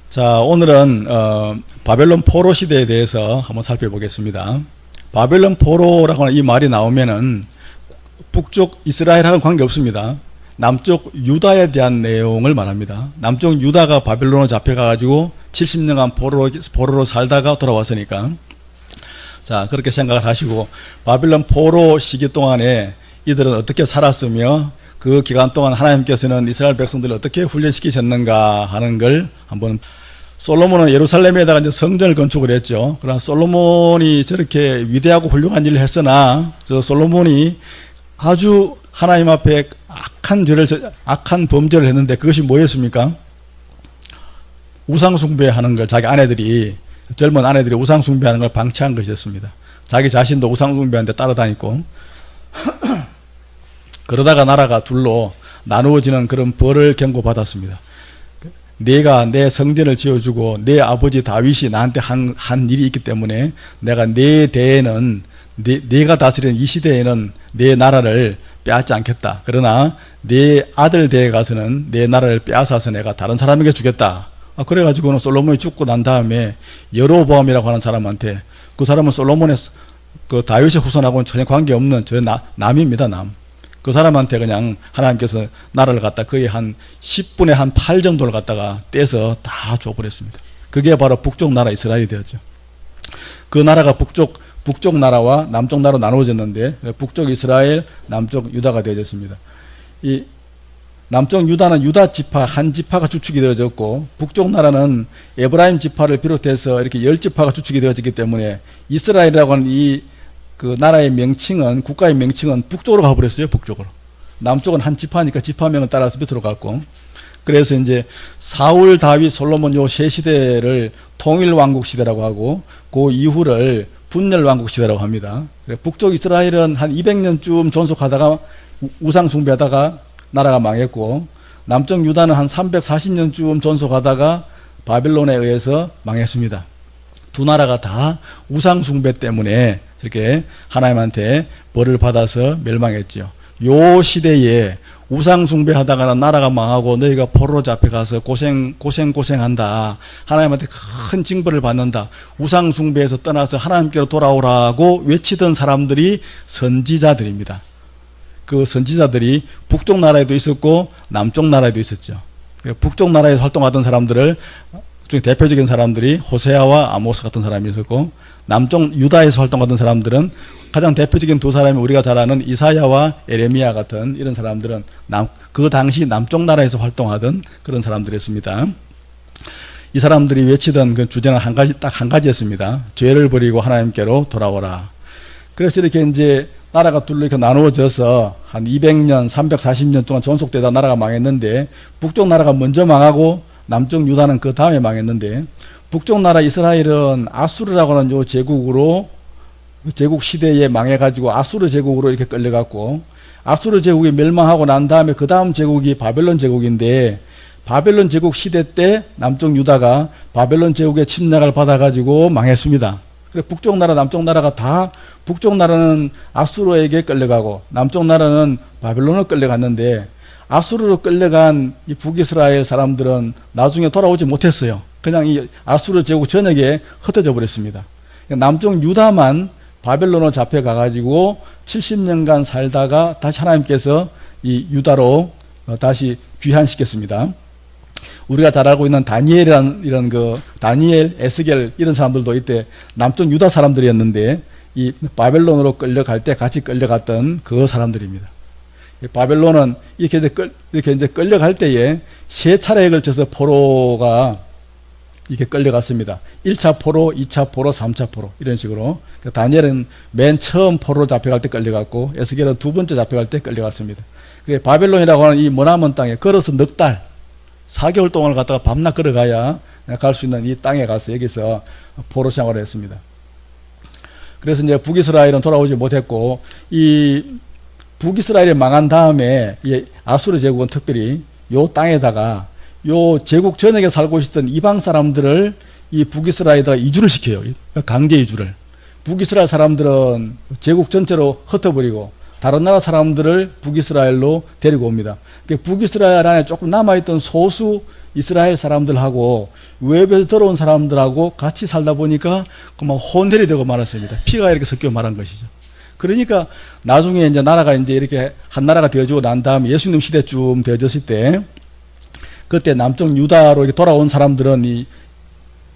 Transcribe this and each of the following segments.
자, 오늘은 바벨론 포로 시대에 대해서 한번 살펴보겠습니다. 바벨론 포로라고 하는 이 말이 나오면은 북쪽 이스라엘하고는 관계없습니다. 남쪽 유다에 대한 내용을 말합니다. 남쪽 유다가 바벨론으로 잡혀가지고 70년간 포로로 살다가 돌아왔으니까, 자, 그렇게 생각을 하시고 바벨론 포로 시기 동안에 이들은 어떻게 살았으며 그 기간 동안 하나님께서는 이스라엘 백성들을 어떻게 훈련시키셨는가 하는 걸 한번. 솔로몬은 예루살렘에다가 이제 성전을 건축을 했죠. 그러나 솔로몬이 저렇게 위대하고 훌륭한 일을 했으나 저 솔로몬이 아주 하나님 앞에 악한 범죄를 했는데, 그것이 뭐였습니까? 우상숭배하는 걸, 자기 아내들이, 젊은 아내들이 우상숭배하는 걸 방치한 것이었습니다. 자기 자신도 우상숭배하는데 따라다니고 그러다가 나라가 둘로 나누어지는 그런 벌을 경고받았습니다. 내가 내 성전을 지어주고 내 아버지 다윗이 나한테 한 일이 있기 때문에 내가 내 대에는 내가 다스리는 이 시대에는 내 나라를 빼앗지 않겠다. 그러나 내 아들 대에 가서는 내 나라를 빼앗아서 내가 다른 사람에게 주겠다. 그래가지고는 솔로몬이 죽고 난 다음에 여로보암이라고 하는 사람한테, 그 사람은 솔로몬의 그 다윗의 후손하고는 전혀 관계없는 남입니다. 남. 그 사람한테 그냥 하나님께서 나라를 갖다 거의 한 10분의 한 8 정도를 갖다가 떼서 다 줘버렸습니다. 그게 바로 북쪽 나라 이스라엘이 되었죠. 그 나라가 북쪽 나라와 남쪽 나라로 나누어졌는데, 북쪽 이스라엘, 남쪽 유다가 되어졌습니다. 이 남쪽 유다는 유다 지파 한 지파가 주축이 되어졌고, 북쪽 나라는 에브라임 지파를 비롯해서 이렇게 10지파가 주축이 되어졌기 때문에 이스라엘이라고 하는 그 나라의 명칭은, 국가의 명칭은 북쪽으로 가버렸어요. 북쪽으로. 남쪽은 한 지파니까 지파명을 따라서 밑으로 갔고, 그래서 이제 사울, 다윗, 솔로몬 요 세 시대를 통일왕국 시대라고 하고, 그 이후를 분열왕국 시대라고 합니다. 북쪽 이스라엘은 한 200년쯤 존속하다가 우상 숭배하다가 나라가 망했고, 남쪽 유다는 한 340년쯤 존속하다가 바벨론에 의해서 망했습니다. 두 나라가 다 우상 숭배 때문에 이렇게 하나님한테 벌을 받아서 멸망했죠. 요 시대에 우상 숭배하다가는 나라가 망하고 너희가 포로로 잡혀가서 고생한다. 하나님한테 큰 징벌을 받는다. 우상 숭배에서 떠나서 하나님께로 돌아오라고 외치던 사람들이 선지자들입니다. 그 선지자들이 북쪽 나라에도 있었고 남쪽 나라에도 있었죠. 북쪽 나라에서 활동하던 사람들을 중에 대표적인 사람들이 호세아와 아모스 같은 사람이 있었고, 남쪽 유다에서 활동하던 사람들은 가장 대표적인 두 사람이 우리가 잘 아는 이사야와 에레미야 같은 이런 사람들은 그 당시 남쪽 나라에서 활동하던 그런 사람들이었습니다. 이 사람들이 외치던 그 주제는 딱 한 가지였습니다. 죄를 버리고 하나님께로 돌아오라. 그래서 이렇게 이제 나라가 둘로 이렇게 나누어져서 한 200년, 340년 동안 존속되다 나라가 망했는데, 북쪽 나라가 먼저 망하고 남쪽 유다는 그 다음에 망했는데, 북쪽 나라 이스라엘은 아수르라고 하는 요 제국 시대에 망해가지고 아수르 제국으로 이렇게 끌려갔고, 아수르 제국이 멸망하고 난 다음에 그 다음 제국이 바벨론 제국인데, 바벨론 제국 시대 때 남쪽 유다가 바벨론 제국의 침략을 받아가지고 망했습니다. 그래서 북쪽 나라, 남쪽 나라가 다, 북쪽 나라는 아수르에게 끌려가고 남쪽 나라는 바벨론으로 끌려갔는데, 아수르로 끌려간 이 북이스라엘 사람들은 나중에 돌아오지 못했어요. 그냥 이 아수르 제국 전역에 흩어져 버렸습니다. 남쪽 유다만 바벨론으로 잡혀가가지고 70년간 살다가 다시 하나님께서 이 유다로 다시 귀환시켰습니다. 우리가 잘 알고 있는 다니엘이라는 이런 다니엘, 에스겔 이런 사람들도 이때 남쪽 유다 사람들이었는데, 이 바벨론으로 끌려갈 때 같이 끌려갔던 그 사람들입니다. 바벨론은 이렇게 이제 끌려갈 때에 세 차례에 걸쳐서 포로가 이렇게 끌려갔습니다. 1차 포로, 2차 포로, 3차 포로 이런 식으로. 다니엘은 맨 처음 포로로 잡혀갈 때 끌려갔고, 에스겔은 두 번째 잡혀갈 때 끌려갔습니다. 그래 바벨론이라고 하는 이 머나먼 땅에 걸어서 넉 달, 4개월 동안을 갖다가 밤낮 걸어가야 갈 수 있는 이 땅에 가서 여기서 포로 생활을 했습니다. 그래서 이제 북이스라엘은 돌아오지 못했고, 이 북이스라엘이 망한 다음에 이 아수르 제국은 특별히 요 땅에다가 요 제국 전역에 살고 있었던 이방 사람들을 이 북이스라엘에다가 이주를 시켜요. 강제 이주를. 북이스라엘 사람들은 제국 전체로 흩어버리고 다른 나라 사람들을 북이스라엘로 데리고 옵니다. 북이스라엘 안에 조금 남아있던 소수 이스라엘 사람들하고 외부에서 들어온 사람들하고 같이 살다 보니까 그만 혼혈이 되고 말았습니다. 피가 이렇게 섞여 말한 것이죠. 그러니까 나중에 이제 나라가 이제 이렇게 한 나라가 되어지고 난 다음에 예수님 시대쯤 되어졌을 때 그때 남쪽 유다로 이렇게 돌아온 사람들은 이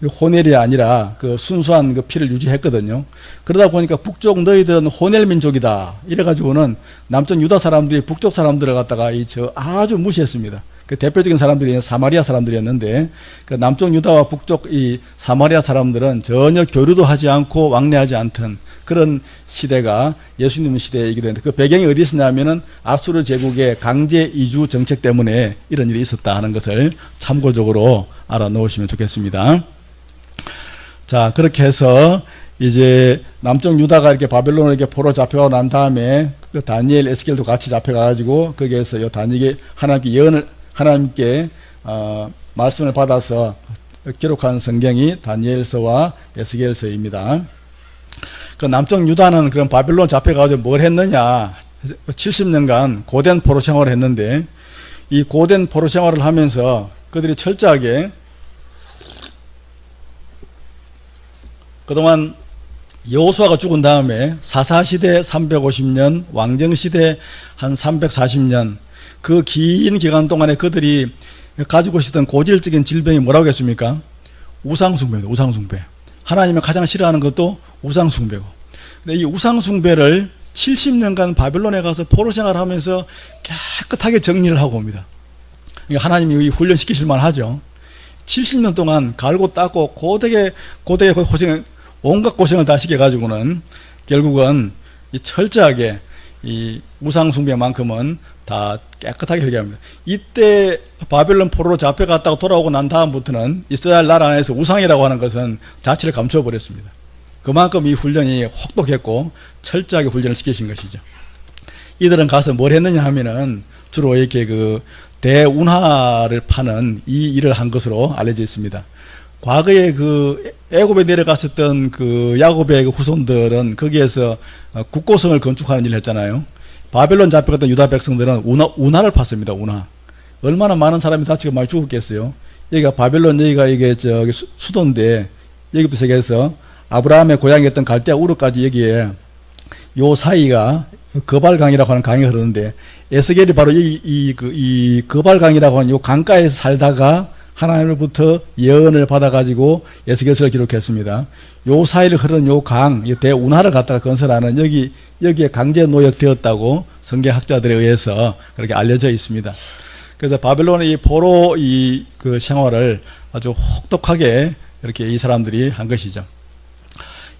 혼혈이 아니라 그 순수한 그 피를 유지했거든요. 그러다 보니까 북쪽 너희들은 혼혈 민족이다. 이래가지고는 남쪽 유다 사람들이 북쪽 사람들을 갖다가 아주 무시했습니다. 그 대표적인 사람들이 사마리아 사람들이었는데 그 남쪽 유다와 북쪽 이 사마리아 사람들은 전혀 교류도 하지 않고 왕래하지 않던 그런 시대가 예수님 시대이기도 했는데 그 배경이 어디 있었냐면은 아수르 제국의 강제 이주 정책 때문에 이런 일이 있었다 하는 것을 참고적으로 알아 놓으시면 좋겠습니다. 자, 그렇게 해서 이제 남쪽 유다가 이렇게 바벨론으로 이렇게 포로 잡혀가고 난 다음에 그 다니엘, 에스겔도 같이 잡혀가지고 거기에서 요 다니엘이 하나님께 말씀을 받아서 기록한 성경이 다니엘서와 에스겔서입니다. 그 남쪽 유다는 그런 바벨론 잡혀가지고 뭘 했느냐? 70년간 고된 포로 생활을 했는데 이 고된 포로 생활을 하면서 그들이 철저하게 그동안 여호수아가 죽은 다음에 사사시대 350년, 왕정시대 한 340년 그 긴 기간 동안에 그들이 가지고 있었던 고질적인 질병이 뭐라고 했습니까? 우상숭배입니다. 우상숭배. 하나님이 가장 싫어하는 것도 우상숭배고. 근데 이 우상숭배를 70년간 바벨론에 가서 포로 생활을 하면서 깨끗하게 정리를 하고 옵니다. 하나님이 훈련시키실 만하죠. 70년 동안 갈고 닦고 고되게 고생을 온갖 고생을 다 시켜가지고는 결국은 이 철저하게 이 우상숭배만큼은 다 깨끗하게 회개합니다. 이때 바벨론 포로로 잡혀갔다가 돌아오고 난 다음부터는 이스라엘 나라 안에서 우상이라고 하는 것은 자체를 감춰버렸습니다. 그만큼 이 훈련이 혹독했고 철저하게 훈련을 시키신 것이죠. 이들은 가서 뭘 했느냐 하면은 주로 이렇게 그 대운하를 파는 이 일을 한 것으로 알려져 있습니다. 과거에 그 애굽에 내려갔었던 그 야곱의 그 후손들은 거기에서 국고성을 건축하는 일을 했잖아요. 바벨론 잡혀갔던 유다 백성들은 운하를 팠습니다. 운하. 얼마나 많은 사람이 다치고 많이 죽었겠어요. 여기가 바벨론 여기가 이게 저기 수도인데 여기부터 시작해서 아브라함의 고향이었던 갈대아 우르까지 여기에 요 사이가 거발강이라고 하는 강이 흐르는데 에스겔이 바로 이 거발강이라고 하는 요 강가에서 살다가 하나님으로부터 예언을 받아가지고 에스겔서를 기록했습니다. 요 사이를 흐르는 요 강, 대운하를 갖다가 건설하는 여기에 강제 노역되었다고 성경학자들에 의해서 그렇게 알려져 있습니다. 그래서 바벨론의 이 포로 그 생활을 아주 혹독하게 이렇게 이 사람들이 한 것이죠.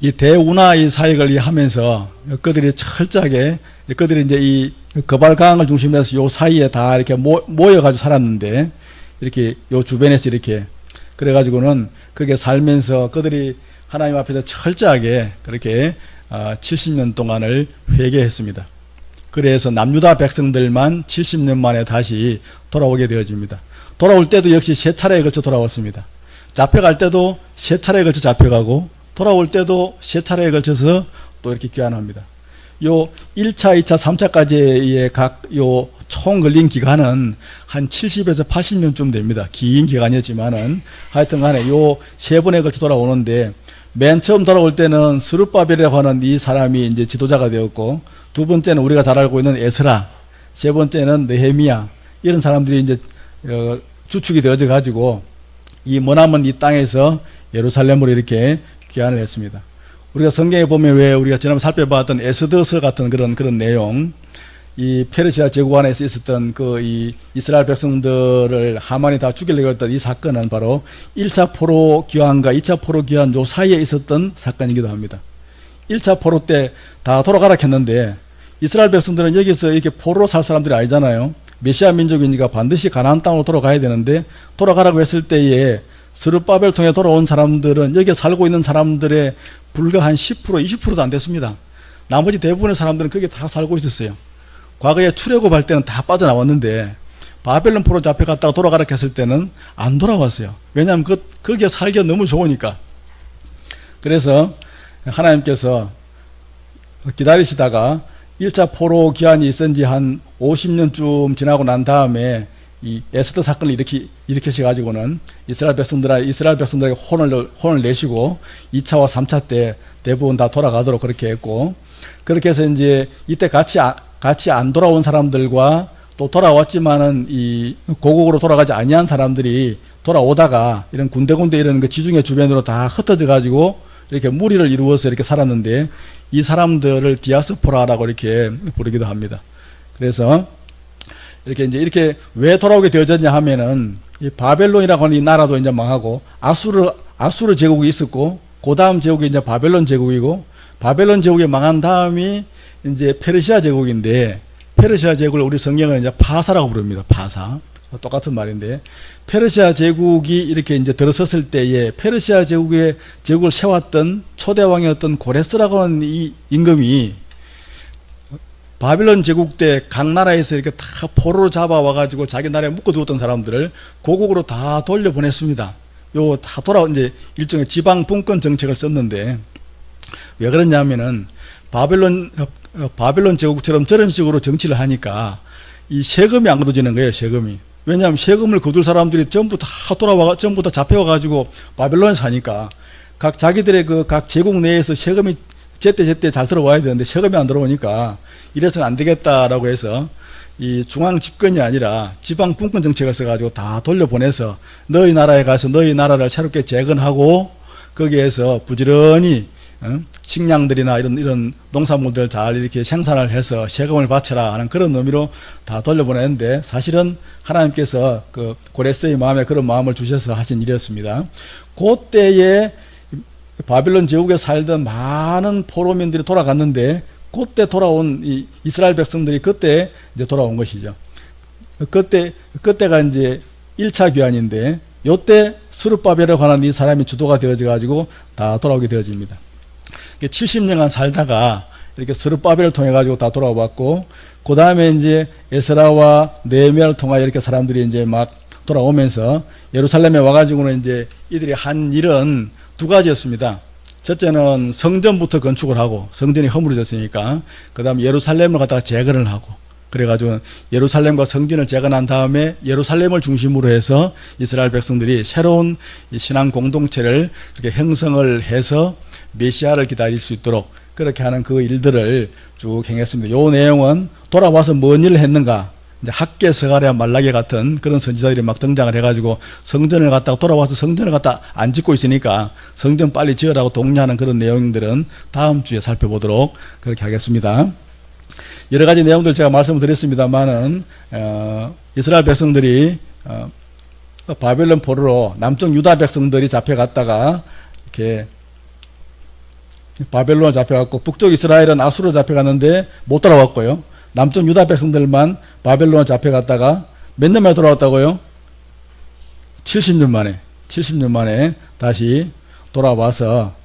이 대운하 이 사역을 하면서 그들이 철저하게 그들이 이제 이 거발강을 중심으로 해서 요 사이에 다 이렇게 모여가지고 살았는데 이렇게 요 주변에서 이렇게 그래가지고는 그게 살면서 그들이 하나님 앞에서 철저하게 그렇게 70년 동안을 회개했습니다. 그래서 남유다 백성들만 70년 만에 다시 돌아오게 되어집니다. 돌아올 때도 역시 세 차례에 걸쳐 돌아왔습니다. 잡혀갈 때도 세 차례에 걸쳐 잡혀가고 돌아올 때도 세 차례에 걸쳐서 또 이렇게 귀환합니다. 요 1차, 2차, 3차까지의 각 요 총 걸린 기간은 한 70에서 80년쯤 됩니다. 긴 기간이었지만은 하여튼 간에 요 세 번에 걸쳐 돌아오는데 맨 처음 돌아올 때는 스룹바벨이라고 하는 이 사람이 이제 지도자가 되었고 두 번째는 우리가 잘 알고 있는 에스라, 세 번째는 느헤미야 이런 사람들이 이제 주축이 되어져 가지고 이 머나먼 이 땅에서 예루살렘으로 이렇게 귀환을 했습니다. 우리가 성경에 보면 왜 우리가 지난번에 살펴봤던 에스더서 같은 그런 내용, 이 페르시아 제국 안에서 있었던 그 이 이스라엘 백성들을 하만이 다 죽이려고 했던 이 사건은 바로 1차 포로 귀환과 2차 포로 귀환 요 사이에 있었던 사건이기도 합니다. 1차 포로 때 다 돌아가라 했는데 이스라엘 백성들은 여기서 이렇게 포로로 살 사람들이 아니잖아요. 메시아 민족이니까 반드시 가나안 땅으로 돌아가야 되는데 돌아가라고 했을 때에 스룹바벨 통해 돌아온 사람들은 여기에 살고 있는 사람들의 불과 한 10%, 20%도 안 됐습니다. 나머지 대부분의 사람들은 거기에 다 살고 있었어요. 과거에 출애굽할 때는 다 빠져나왔는데 바벨론 포로 잡혀갔다가 돌아가라 했을 때는 안 돌아왔어요. 왜냐하면 거기에 살기가 너무 좋으니까. 그래서 하나님께서 기다리시다가 1차 포로 기한이 있은 지 한 50년쯤 지나고 난 다음에 이 에스더 사건을 일으키셔가지고는 이스라엘 백성들에게 혼을 내시고 2차와 3차 때 대부분 다 돌아가도록 그렇게 했고, 그렇게 해서 이제 이때 같이 안 돌아온 사람들과 또 돌아왔지만은 이 고국으로 돌아가지 아니한 사람들이 돌아오다가 이런 군데군데 이런 그 지중해 주변으로 다 흩어져 가지고 이렇게 무리를 이루어서 이렇게 살았는데, 이 사람들을 디아스포라라고 이렇게 부르기도 합니다. 그래서 이렇게 왜 돌아오게 되어졌냐 하면은 이 바벨론이라고 하는 이 나라도 이제 망하고 아수르 제국이 있었고, 그 다음 제국이 이제 바벨론 제국이고, 바벨론 제국이 망한 다음이 이제 페르시아 제국인데, 페르시아 제국을 우리 성경은 이제 파사라고 부릅니다. 파사. 똑같은 말인데, 페르시아 제국이 이렇게 이제 들어섰을 때에 페르시아 제국을 세웠던 초대왕이었던 고레스라고 하는 이 임금이 바빌론 제국 때 각 나라에서 이렇게 다 포로로 잡아와가지고 자기 나라에 묶어두었던 사람들을 고국으로 다 돌려보냈습니다. 요 다 이제 일종의 지방 분권 정책을 썼는데, 왜 그러냐면은 바빌론 제국처럼 저런 식으로 정치를 하니까 이 세금이 안 거둬지는 거예요. 세금이. 왜냐하면 세금을 거둘 사람들이 전부 다 잡혀와가지고 바벨론에 사니까 자기들의 각 제국 내에서 세금이 제때 잘 들어와야 되는데 세금이 안 들어오니까 이래서는 안 되겠다라고 해서 이 중앙 집권이 아니라 지방 분권 정책을 써가지고 다 돌려보내서 너희 나라에 가서 너희 나라를 새롭게 재건하고 거기에서 부지런히 식량들이나 이런 농산물들 잘 이렇게 생산을 해서 세금을 바쳐라 하는 그런 의미로 다 돌려보냈는데, 사실은 하나님께서 그 고레스의 마음에 그런 마음을 주셔서 하신 일이었습니다. 그때에 바빌론 제국에 살던 많은 포로민들이 돌아갔는데, 그때 돌아온 이 이스라엘 백성들이 그때 이제 돌아온 것이죠. 그때가 이제 1차 귀환인데, 요때 스룹바벨이라고 하는 이 사람이 주도가 되어져 가지고 다 돌아오게 되어집니다. 70년간 살다가 이렇게 스룹바벨을 통해 가지고 다 돌아왔고, 그 다음에 이제 에스라와 느헤미야를 통하여 이렇게 사람들이 이제 막 돌아오면서 예루살렘에 와가지고는 이제 이들이 한 일은 두 가지였습니다. 첫째는 성전부터 건축을 하고, 성전이 허물어졌으니까 그 다음에 예루살렘을 갖다가 재건을 하고, 그래가지고 예루살렘과 성전을 재건한 다음에 예루살렘을 중심으로 해서 이스라엘 백성들이 새로운 신앙 공동체를 이렇게 형성을 해서 메시아를 기다릴 수 있도록 그렇게 하는 그 일들을 쭉 행했습니다. 요 내용은 돌아와서 뭔 일을 했는가, 이제 학계, 스가랴, 말라기 같은 그런 선지자들이 막 등장을 해가지고 성전을 갖다가 돌아와서 성전을 갖다 안 짓고 있으니까 성전 빨리 지으라고 독려하는 그런 내용들은 다음 주에 살펴보도록 그렇게 하겠습니다. 여러 가지 내용들 제가 말씀을 드렸습니다만은 이스라엘 백성들이 바벨론 포로로 남쪽 유다 백성들이 잡혀갔다가 이렇게 바벨론에 잡혀갔고, 북쪽 이스라엘은 아수르로 잡혀갔는데 못 돌아왔고요. 남쪽 유다 백성들만 바벨론에 잡혀갔다가 몇 년 만에 돌아왔다고요? 70년 만에 다시 돌아와서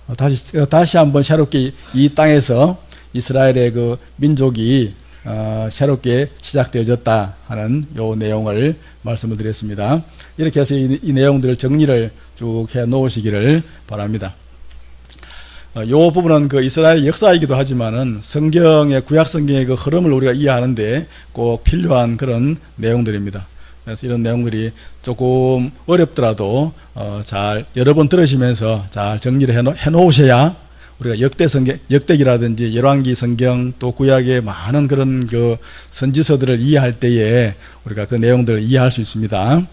다시 한번 새롭게 이 땅에서 이스라엘의 그 민족이 새롭게 시작되어졌다 하는 요 내용을 말씀을 드렸습니다. 이렇게 해서 이 내용들을 정리를 쭉 해 놓으시기를 바랍니다. 요 부분은 그 이스라엘 역사이기도 하지만은 구약 성경의 그 흐름을 우리가 이해하는데 꼭 필요한 그런 내용들입니다. 그래서 이런 내용들이 조금 어렵더라도 잘 여러 번 들으시면서 잘 정리를 해 놓으셔야 우리가 역대기라든지 열왕기 성경 또 구약의 많은 그런 그 선지서들을 이해할 때에 우리가 그 내용들을 이해할 수 있습니다.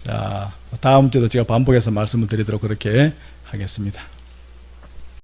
자, 다음 주에도 제가 반복해서 말씀을 드리도록 그렇게 하겠습니다.